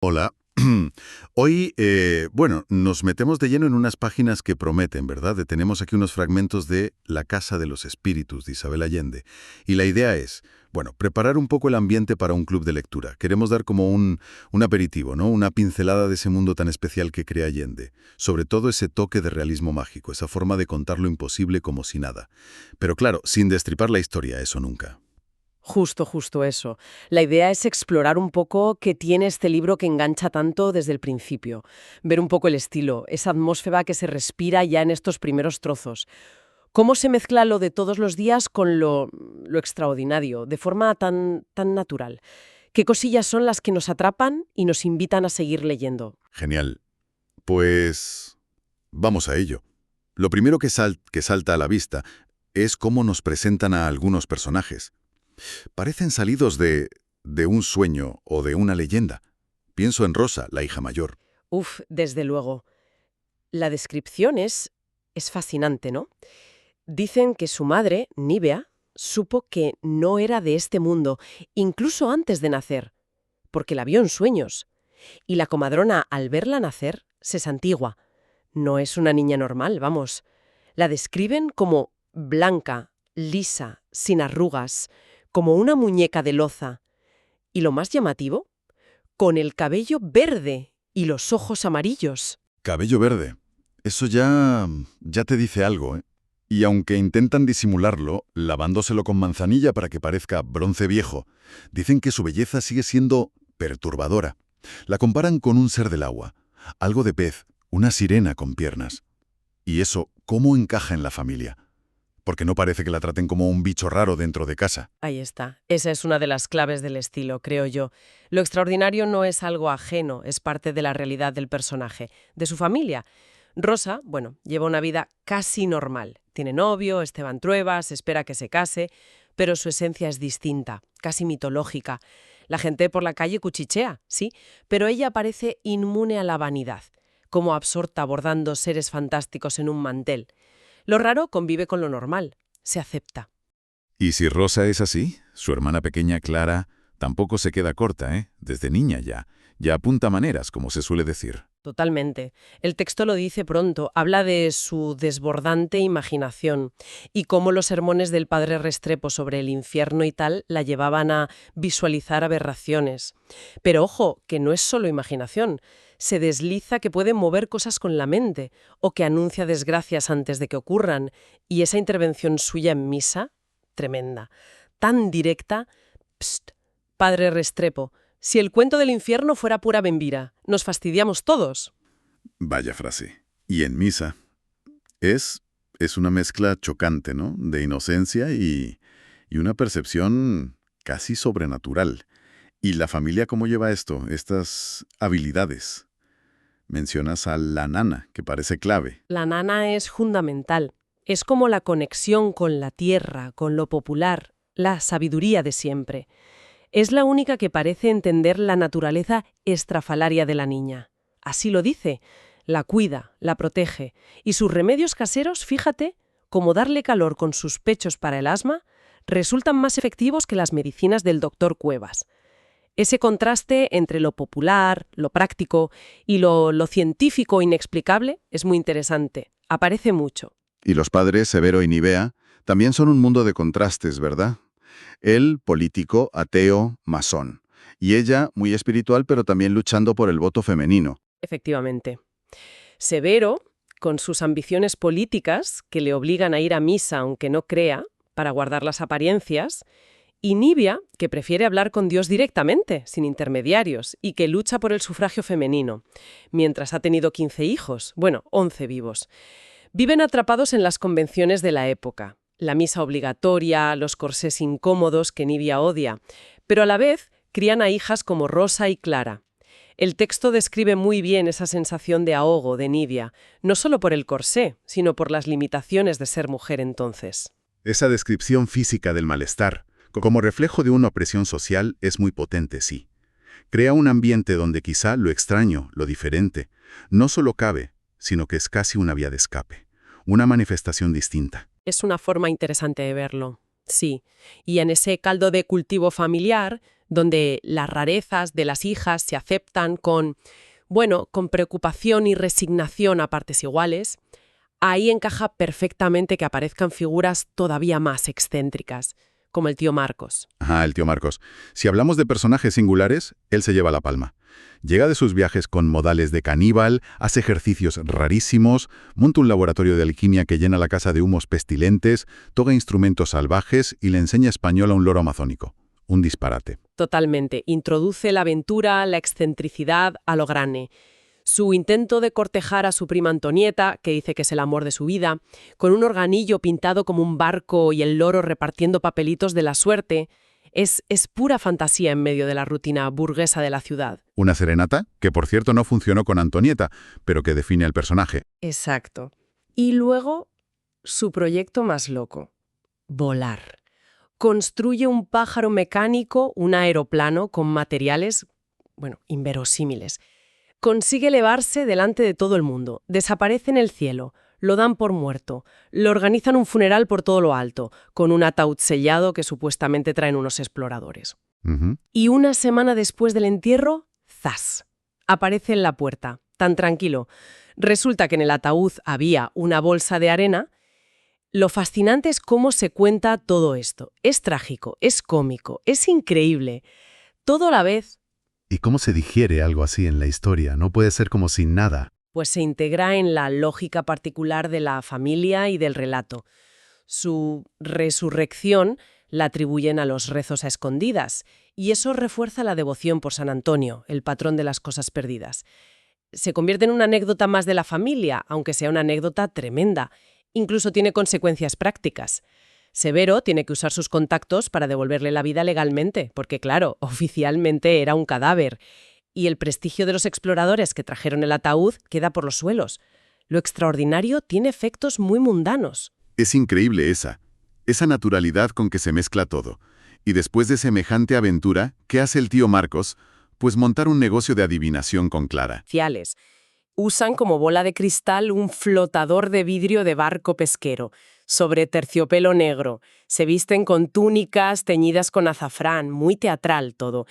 Hola. Hoy, bueno, nos metemos de lleno en unas páginas que prometen, ¿verdad? Tenemos aquí unos fragmentos de La Casa de los Espíritus de Isabel Allende. Y la idea es, bueno, preparar un poco el ambiente para un club de lectura. Queremos dar como un aperitivo, ¿no? Una pincelada de ese mundo tan especial que crea Allende. Sobre todo ese toque de realismo mágico, esa forma de contar lo imposible como si nada. Pero claro, sin destripar la historia, eso nunca. Justo eso. La idea es explorar un poco qué tiene este libro que engancha tanto desde el principio. Ver un poco el estilo, esa atmósfera que se respira ya en estos primeros trozos. Cómo se mezcla lo de todos los días con lo extraordinario, de forma tan natural. ¿Qué cosillas son las que nos atrapan y nos invitan a seguir leyendo? Genial. Pues vamos a ello. Lo primero que salta a la vista es cómo nos presentan a algunos personajes. Parecen salidos de un sueño o de una leyenda. Pienso en Rosa, la hija mayor. Uf, desde luego. La descripción es fascinante, ¿no? Dicen que su madre, Nívea, supo que no era de este mundo, incluso antes de nacer, porque la vio en sueños. Y la comadrona, al verla nacer, se santigua. No es una niña normal, vamos. La describen como blanca, lisa, sin arrugas, como una muñeca de loza. Y lo más llamativo, con el cabello verde y los ojos amarillos. Cabello verde. Eso ya te dice algo, ¿eh? Y aunque intentan disimularlo, lavándoselo con manzanilla para que parezca bronce viejo, dicen que su belleza sigue siendo perturbadora. La comparan con un ser del agua, algo de pez, una sirena con piernas. ¿Y eso cómo encaja en la familia? Porque no parece que la traten como un bicho raro dentro de casa. Ahí está. Esa es una de las claves del estilo, creo yo. Lo extraordinario no es algo ajeno, es parte de la realidad del personaje, de su familia. Rosa, bueno, lleva una vida casi normal. Tiene novio, Esteban Trueba, se espera que se case, pero su esencia es distinta, casi mitológica. La gente por la calle cuchichea, sí, pero ella parece inmune a la vanidad, como absorta abordando seres fantásticos en un mantel. Lo raro convive con lo normal, se acepta. Y si Rosa es así, su hermana pequeña Clara tampoco se queda corta, ¿eh? Desde niña ya. Ya apunta maneras, como se suele decir. Totalmente. El texto lo dice pronto, habla de su desbordante imaginación y cómo los sermones del padre Restrepo sobre el infierno y tal la llevaban a visualizar aberraciones. Pero ojo, que no es solo imaginación. Se desliza que puede mover cosas con la mente o que anuncia desgracias antes de que ocurran. Y esa intervención suya en misa, tremenda, tan directa. Psst, padre Restrepo, si el cuento del infierno fuera pura bembira, nos fastidiamos todos. Vaya frase. Y en misa. Es una mezcla chocante, ¿no? De inocencia y una percepción casi sobrenatural. ¿Y la familia cómo lleva esto, estas habilidades? Mencionas a la nana, que parece clave. La nana es fundamental. Es como la conexión con la tierra, con lo popular, la sabiduría de siempre. Es la única que parece entender la naturaleza estrafalaria de la niña. Así lo dice. La cuida, la protege. Y sus remedios caseros, fíjate, como darle calor con sus pechos para el asma, resultan más efectivos que las medicinas del doctor Cuevas. Ese contraste entre lo popular, lo práctico y lo científico inexplicable es muy interesante. Aparece mucho. Y los padres, Severo y Nivea, también son un mundo de contrastes, ¿verdad? Él, político, ateo, masón. Y ella, muy espiritual, pero también luchando por el voto femenino. Efectivamente. Severo, con sus ambiciones políticas, que le obligan a ir a misa aunque no crea, para guardar las apariencias, y Nibia, que prefiere hablar con Dios directamente, sin intermediarios, y que lucha por el sufragio femenino, mientras ha tenido 15 hijos, bueno, 11 vivos. Viven atrapados en las convenciones de la época, la misa obligatoria, los corsés incómodos que Nibia odia, pero a la vez crían a hijas como Rosa y Clara. El texto describe muy bien esa sensación de ahogo de Nibia, no solo por el corsé, sino por las limitaciones de ser mujer entonces. Esa descripción física del malestar, como reflejo de una opresión social, es muy potente, sí. Crea un ambiente donde quizá lo extraño, lo diferente, no solo cabe, sino que es casi una vía de escape, una manifestación distinta. Es una forma interesante de verlo. Sí, y en ese caldo de cultivo familiar, donde las rarezas de las hijas se aceptan con preocupación y resignación a partes iguales, ahí encaja perfectamente que aparezcan figuras todavía más excéntricas, como el tío Marcos. Ajá, el tío Marcos. Si hablamos de personajes singulares, él se lleva la palma. Llega de sus viajes con modales de caníbal, hace ejercicios rarísimos, monta un laboratorio de alquimia que llena la casa de humos pestilentes, toca instrumentos salvajes y le enseña español a un loro amazónico. Un disparate. Totalmente. Introduce la aventura, la excentricidad a lo grande. Su intento de cortejar a su prima Antonieta, que dice que es el amor de su vida, con un organillo pintado como un barco y el loro repartiendo papelitos de la suerte, es pura fantasía en medio de la rutina burguesa de la ciudad. Una serenata, que por cierto no funcionó con Antonieta, pero que define al personaje. Exacto. Y luego, su proyecto más loco, volar. Construye un pájaro mecánico, un aeroplano con materiales, inverosímiles. Consigue elevarse delante de todo el mundo, desaparece en el cielo, lo dan por muerto, le organizan un funeral por todo lo alto, con un ataúd sellado que supuestamente traen unos exploradores. Ujú. Y una semana después del entierro, ¡zas! Aparece en la puerta, tan tranquilo. Resulta que en el ataúd había una bolsa de arena. Lo fascinante es cómo se cuenta todo esto. Es trágico, es cómico, es increíble. Todo a la vez, ¿Y cómo se digiere algo así en la historia? No puede ser como sin nada. pues se integra en la lógica particular de la familia y del relato. Su resurrección la atribuyen a los rezos a escondidas, y eso refuerza la devoción por San Antonio, el patrón de las cosas perdidas. Se convierte en una anécdota más de la familia, aunque sea una anécdota tremenda. Incluso tiene consecuencias prácticas. Severo tiene que usar sus contactos para devolverle la vida legalmente, porque claro, oficialmente era un cadáver. Y el prestigio de los exploradores que trajeron el ataúd queda por los suelos. Lo extraordinario tiene efectos muy mundanos. Es increíble esa naturalidad con que se mezcla todo. Y después de semejante aventura, ¿qué hace el tío Marcos? Pues montar un negocio de adivinación con Clara. Ciales. Usan como bola de cristal un flotador de vidrio de barco pesquero, sobre terciopelo negro. Se visten con túnicas teñidas con azafrán, muy teatral todo.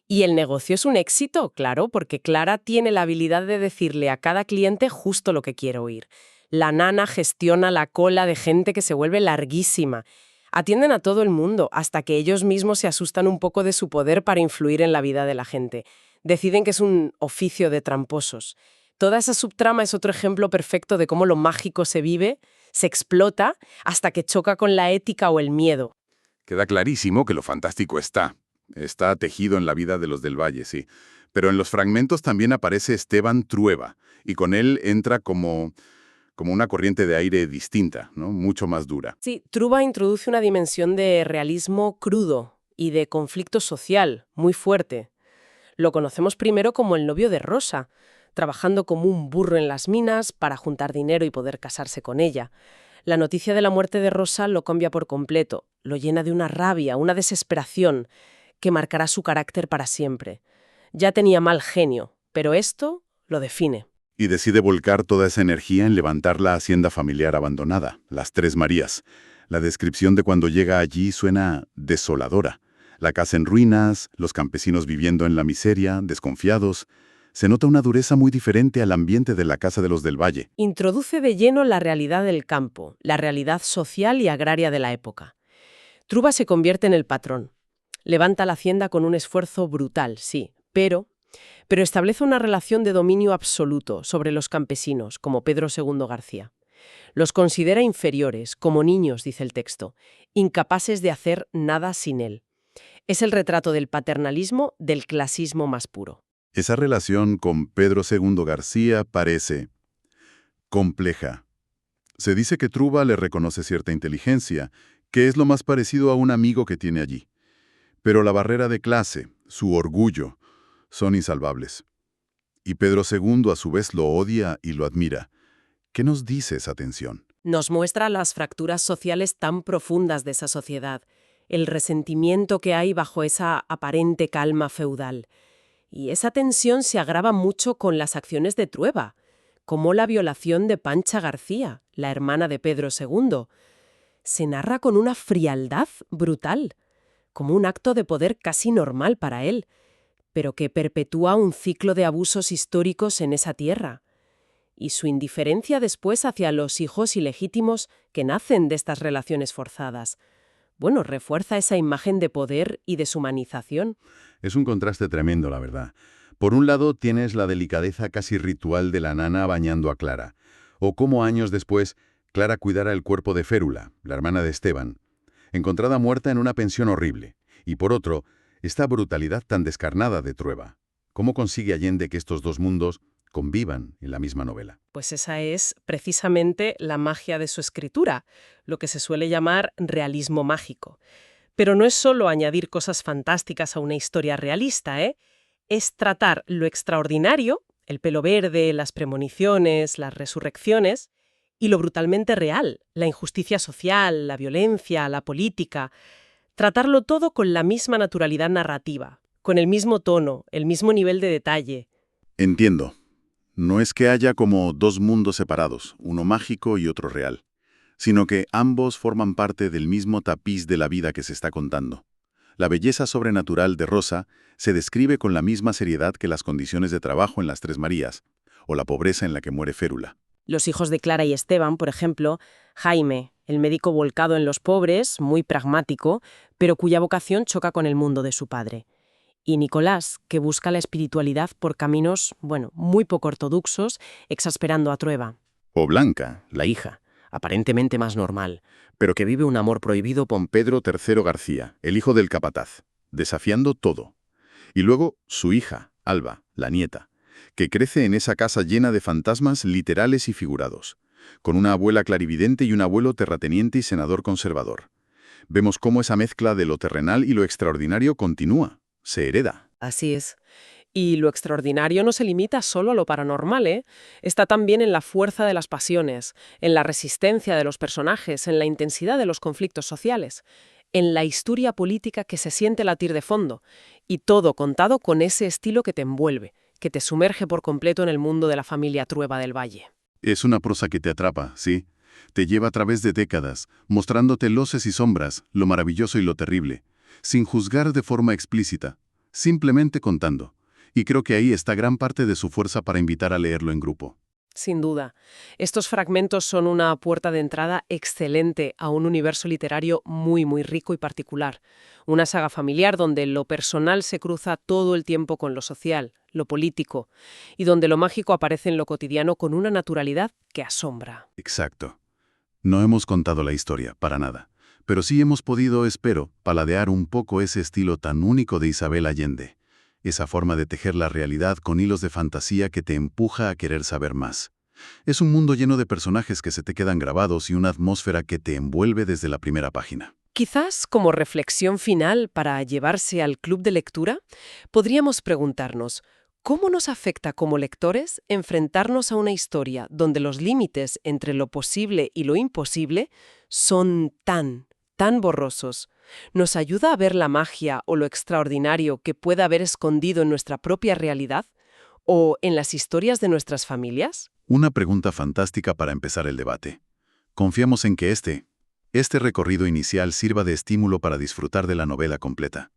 Y el negocio es un éxito, claro, porque Clara tiene la habilidad de decirle a cada cliente justo lo que quiere oír. La nana gestiona la cola de gente que se vuelve larguísima. Atienden a todo el mundo, hasta que ellos mismos se asustan un poco de su poder para influir en la vida de la gente. Deciden que es un oficio de tramposos. Toda esa subtrama es otro ejemplo perfecto de cómo lo mágico se vive, se explota, hasta que choca con la ética o el miedo. Queda clarísimo que lo fantástico está tejido en la vida de los del Valle, sí. Pero en los fragmentos también aparece Esteban Trueba, y con él entra como una corriente de aire distinta, ¿no? Mucho más dura. Sí, Trueba introduce una dimensión de realismo crudo y de conflicto social muy fuerte. Lo conocemos primero como el novio de Rosa, trabajando como un burro en las minas para juntar dinero y poder casarse con ella. La noticia de la muerte de Rosa lo cambia por completo, lo llena de una rabia, una desesperación que marcará su carácter para siempre. Ya tenía mal genio, pero esto lo define. Y decide volcar toda esa energía en levantar la hacienda familiar abandonada, las Tres Marías. La descripción de cuando llega allí suena desoladora. La casa en ruinas, los campesinos viviendo en la miseria, desconfiados. Se nota una dureza muy diferente al ambiente de la casa de los del Valle. Introduce de lleno la realidad del campo, la realidad social y agraria de la época. Trueba se convierte en el patrón. Levanta la hacienda con un esfuerzo brutal, sí, pero establece una relación de dominio absoluto sobre los campesinos, como Pedro II García. Los considera inferiores, como niños, dice el texto, incapaces de hacer nada sin él. Es el retrato del paternalismo, del clasismo más puro. Esa relación con Pedro II García parece compleja. Se dice que Trueba le reconoce cierta inteligencia, que es lo más parecido a un amigo que tiene allí. Pero la barrera de clase, su orgullo, son insalvables. Y Pedro II a su vez lo odia y lo admira. ¿Qué nos dice esa tensión? Nos muestra las fracturas sociales tan profundas de esa sociedad, el resentimiento que hay bajo esa aparente calma feudal. Y esa tensión se agrava mucho con las acciones de Trueba, como la violación de Pancha García, la hermana de Pedro II. se narra con una frialdad brutal, como un acto de poder casi normal para él, pero que perpetúa un ciclo de abusos históricos en esa tierra. Y su indiferencia después hacia los hijos ilegítimos que nacen de estas relaciones forzadas. Bueno, refuerza esa imagen de poder y deshumanización. Es un contraste tremendo, la verdad. Por un lado tienes la delicadeza casi ritual de la nana bañando a Clara, o cómo años después Clara cuidara el cuerpo de Férula, la hermana de Esteban, encontrada muerta en una pensión horrible. Y por otro, esta brutalidad tan descarnada de Trueba. ¿Cómo consigue Allende que estos dos mundos convivan en la misma novela? Pues esa es precisamente la magia de su escritura, lo que se suele llamar realismo mágico. Pero no es solo añadir cosas fantásticas a una historia realista, ¿eh? Es tratar lo extraordinario, el pelo verde, las premoniciones, las resurrecciones, y lo brutalmente real, la injusticia social, la violencia, la política. Tratarlo todo con la misma naturalidad narrativa, con el mismo tono, el mismo nivel de detalle. Entiendo. No es que haya como dos mundos separados, uno mágico y otro real, sino que ambos forman parte del mismo tapiz de la vida que se está contando. La belleza sobrenatural de Rosa se describe con la misma seriedad que las condiciones de trabajo en las Tres Marías, o la pobreza en la que muere Férula. Los hijos de Clara y Esteban, por ejemplo, Jaime, el médico volcado en los pobres, muy pragmático, pero cuya vocación choca con el mundo de su padre. Y Nicolás, que busca la espiritualidad por caminos, muy poco ortodoxos, exasperando a Trueba. O Blanca, La hija, aparentemente más normal, pero que vive un amor prohibido con Pedro III García, el hijo del capataz, desafiando todo. Y luego su hija, Alba, la nieta, que crece en esa casa llena de fantasmas literales y figurados, con una abuela clarividente y un abuelo terrateniente y senador conservador. Vemos cómo esa mezcla de lo terrenal y lo extraordinario continúa, se hereda. Así es. Y lo extraordinario no se limita solo a lo paranormal, ¿eh? Está también en la fuerza de las pasiones, en la resistencia de los personajes, en la intensidad de los conflictos sociales, en la historia política que se siente latir de fondo, y todo contado con ese estilo que te envuelve, que te sumerge por completo en el mundo de la familia Trueba del Valle. Es una prosa que te atrapa, ¿sí? Te lleva a través de décadas, mostrándote luces y sombras, lo maravilloso y lo terrible, sin juzgar de forma explícita, simplemente contando. Y creo que ahí está gran parte de su fuerza para invitar a leerlo en grupo. Sin duda. Estos fragmentos son una puerta de entrada excelente a un universo literario muy, muy rico y particular. Una saga familiar donde lo personal se cruza todo el tiempo con lo social, lo político, y donde lo mágico aparece en lo cotidiano con una naturalidad que asombra. Exacto. No hemos contado la historia, para nada. Pero sí hemos podido, espero, paladear un poco ese estilo tan único de Isabel Allende. Esa forma de tejer la realidad con hilos de fantasía que te empuja a querer saber más. Es un mundo lleno de personajes que se te quedan grabados y una atmósfera que te envuelve desde la primera página. Quizás como reflexión final para llevarse al club de lectura, podríamos preguntarnos, ¿cómo nos afecta como lectores enfrentarnos a una historia donde los límites entre lo posible y lo imposible son tan borrosos? ¿Nos ayuda a ver la magia o lo extraordinario que pueda haber escondido en nuestra propia realidad o en las historias de nuestras familias? Una pregunta fantástica para empezar el debate. Confiamos en que este recorrido inicial sirva de estímulo para disfrutar de la novela completa.